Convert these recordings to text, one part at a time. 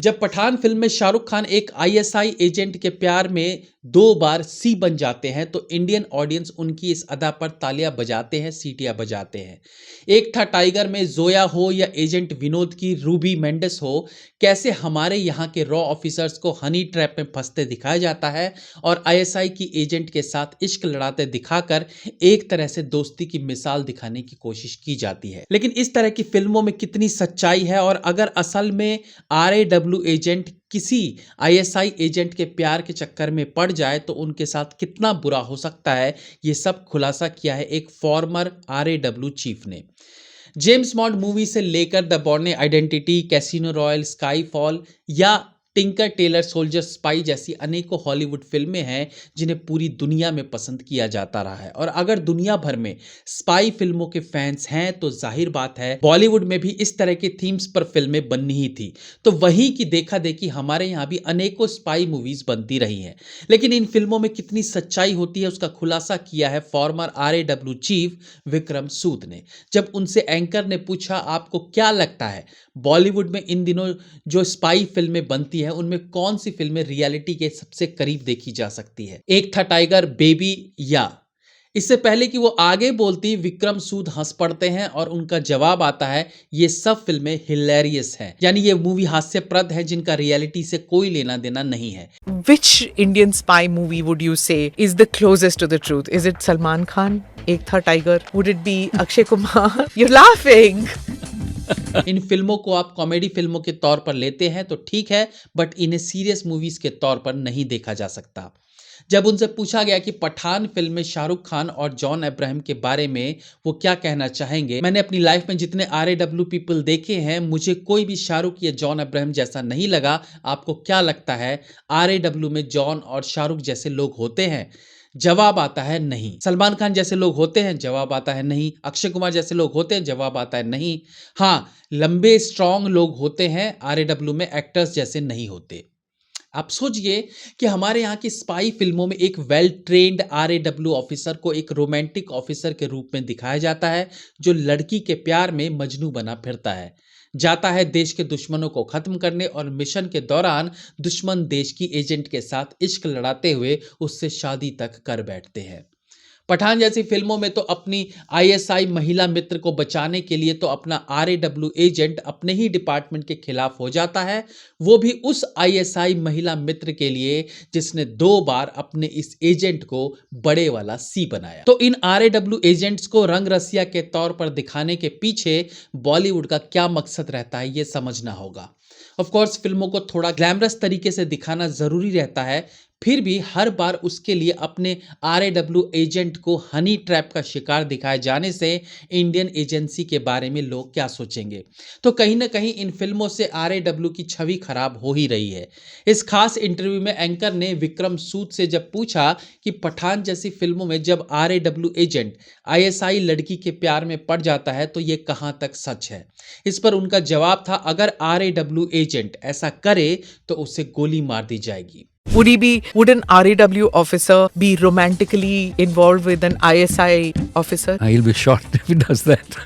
जब पठान फिल्म में शाहरुख खान एक आईएसआई एजेंट के प्यार में 2 बार सी बन जाते हैं तो इंडियन ऑडियंस उनकी इस अदा पर तालियां बजाते हैं, सीटियां बजाते हैं। एक था टाइगर में जोया हो या एजेंट विनोद की रूबी मेंडिस हो, कैसे हमारे यहाँ के रॉ ऑफिसर्स को हनी ट्रैप में फंसते दिखाया जाता है और आईएसआई की एजेंट के साथ इश्क लड़ाते दिखाकर एक तरह से दोस्ती की मिसाल दिखाने की कोशिश की जाती है। लेकिन इस तरह की फिल्मों में कितनी सच्चाई है और अगर असल में आरएडब्ल्यू एजेंट किसी आईएसआई एजेंट के प्यार के चक्कर में पड़ जाए तो उनके साथ कितना बुरा हो सकता है, ये सब खुलासा किया है एक फॉर्मर आरएडब्ल्यू चीफ ने। जेम्स बॉन्ड मूवी से लेकर the born identity, casino royal, Skyfall या टिंकर टेलर सोल्जर स्पाई जैसी अनेकों हॉलीवुड फिल्में हैं जिन्हें पूरी दुनिया में पसंद किया जाता रहा है। और अगर दुनिया भर में स्पाई फिल्मों के फैंस हैं तो जाहिर बात है बॉलीवुड में भी इस तरह के थीम्स पर फिल्में बननी ही थी। तो वहीं की देखा देखी हमारे यहाँ भी अनेकों स्पाई मूवीज बनती रही हैं। लेकिन इन फिल्मों में कितनी सच्चाई होती है उसका खुलासा किया है फॉर्मर आरएडब्ल्यू चीफ विक्रम सूद ने। जब उनसे एंकर ने पूछा आपको क्या लगता है बॉलीवुड में इन दिनों जो स्पाई फिल्में बनती है उनमें कौन सी फिल्में रियलिटी के सबसे करीब देखी जा सकती है। एक था टाइगर, बेबी या। इससे पहले कि वो आगे बोलती विक्रम सूद हंस पड़ते हैं और उनका जवाब आता है ये सब फिल्में हिलेरियस हैं, यानी ये मूवी हास्यप्रद है जिनका रियलिटी से कोई लेना देना नहीं है। Which Indian spy movie would you say is the closest to the truth? Is it Salman Khan, Ek Tha Tiger? Would it be Akshay Kumar? You're laughing. इन फिल्मों को आप कॉमेडी फिल्मों के तौर पर लेते हैं तो ठीक है, बट इन्हें सीरियस मूवीज के तौर पर नहीं देखा जा सकता। जब उनसे पूछा गया कि पठान फिल्म में शाहरुख खान और जॉन अब्राहम के बारे में वो क्या कहना चाहेंगे, मैंने अपनी लाइफ में जितने आरएडब्ल्यू पीपल देखे हैं मुझे कोई भी शाहरुख या जॉन अब्राहम जैसा नहीं लगा। आपको क्या लगता है आरएडब्ल्यू में जॉन और शाहरुख जैसे लोग होते हैं? जवाब आता है नहीं। सलमान खान जैसे लोग होते हैं? जवाब आता है नहीं। अक्षय कुमार जैसे लोग होते हैं? जवाब आता है नहीं। हाँ, लंबे स्ट्रांग लोग होते हैं, आरएडब्ल्यू में एक्टर्स जैसे नहीं होते। आप सोचिए कि हमारे यहाँ की स्पाई फिल्मों में एक वेल ट्रेन्ड आरएडब्ल्यू ऑफिसर को एक रोमांटिक ऑफिसर के रूप में दिखाया जाता है जो लड़की के प्यार में मजनू बना फिरता है, जाता है देश के दुश्मनों को खत्म करने और मिशन के दौरान दुश्मन देश की एजेंट के साथ इश्क लड़ाते हुए उससे शादी तक कर बैठते हैं। पठान जैसी फिल्मों में तो अपनी आईएसआई महिला मित्र को बचाने के लिए तो अपना आरएडब्ल्यू एजेंट अपने ही डिपार्टमेंट के खिलाफ हो जाता है, वो भी उस आईएसआई महिला मित्र के लिए जिसने 2 बार अपने इस एजेंट को बड़े वाला सी बनाया। तो इन आरएडब्ल्यू एजेंट्स को रंग रसिया के तौर पर दिखाने के पीछे बॉलीवुड का क्या मकसद रहता है ये समझना होगा। ऑफ कोर्स फिल्मों को थोड़ा ग्लैमरस तरीके से दिखाना जरूरी रहता है, फिर भी हर बार उसके लिए अपने आरएडब्ल्यू एजेंट को हनी ट्रैप का शिकार दिखाए जाने से इंडियन एजेंसी के बारे में लोग क्या सोचेंगे। तो कहीं ना कहीं इन फिल्मों से आरएडब्ल्यू की छवि खराब हो ही रही है। इस खास इंटरव्यू में एंकर ने विक्रम सूद से जब पूछा कि पठान जैसी फिल्मों में जब आरएडब्ल्यू एजेंट आईएसआई लड़की के प्यार में पड़ जाता है तो ये कहां तक सच है, इस पर उनका जवाब था अगर आरएडब्ल्यू एजेंट ऐसा करे तो उसे गोली मार दी जाएगी। Would an RAW officer be romantically involved with an ISI officer? He'll be shocked if he does that.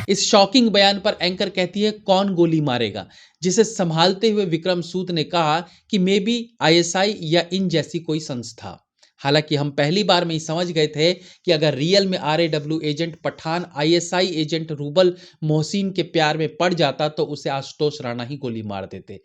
इस शॉकिंग बयान पर एंकर कहती है कौन गोली मारेगा, जिसे संभालते हुए विक्रम सूद ने कहा कि मे बी आईएसआई या इन जैसी कोई संस्था। हालांकि हम पहली बार में ही समझ गए थे कि अगर रियल में RAW agent Pathaan ISI agent Rubal Mohsin के प्यार में पड़ जाता तो उसे आशुतोष राणा ही गोली मार देते।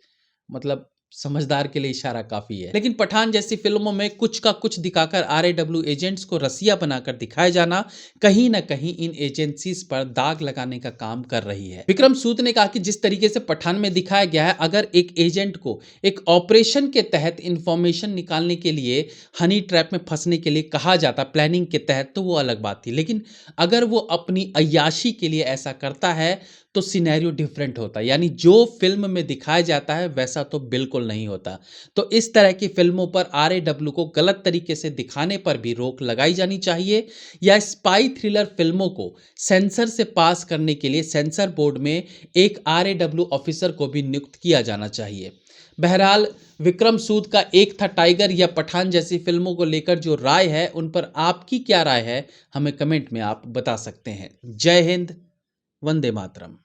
मतलब समझदार के लिए इशारा काफी है। लेकिन पठान जैसी फिल्मों में कुछ का कुछ दिखाकर आरएडब्ल्यू एजेंट्स को रसिया बनाकर दिखाया जाना कहीं ना कहीं इन एजेंसीज पर दाग लगाने का काम कर रही है। विक्रम सूद ने कहा कि जिस तरीके से पठान में दिखाया गया है, अगर एक एजेंट को एक ऑपरेशन के तहत इंफॉर्मेशन निकालने के लिए हनी ट्रैप में फंसने के लिए कहा जाता प्लानिंग के तहत तो वो अलग बात थी, लेकिन अगर वो अपनी अय्याशी के लिए ऐसा करता है तो सिनेरियो डिफरेंट होता है, यानी जो फिल्म में दिखाया जाता है वैसा तो बिल्कुल नहीं होता। तो इस तरह की फिल्मों पर आरएडब्ल्यू को गलत तरीके से दिखाने पर भी रोक लगाई जानी चाहिए, या स्पाई थ्रिलर फिल्मों को सेंसर से पास करने के लिए सेंसर बोर्ड में एक आरएडब्ल्यू ऑफिसर को भी नियुक्त किया जाना चाहिए। बहरहाल विक्रम सूद का एक था टाइगर या पठान जैसी फिल्मों को लेकर जो राय है उन पर आपकी क्या राय है, हमें कमेंट में आप बता सकते हैं। जय हिंद, वंदे मातरम।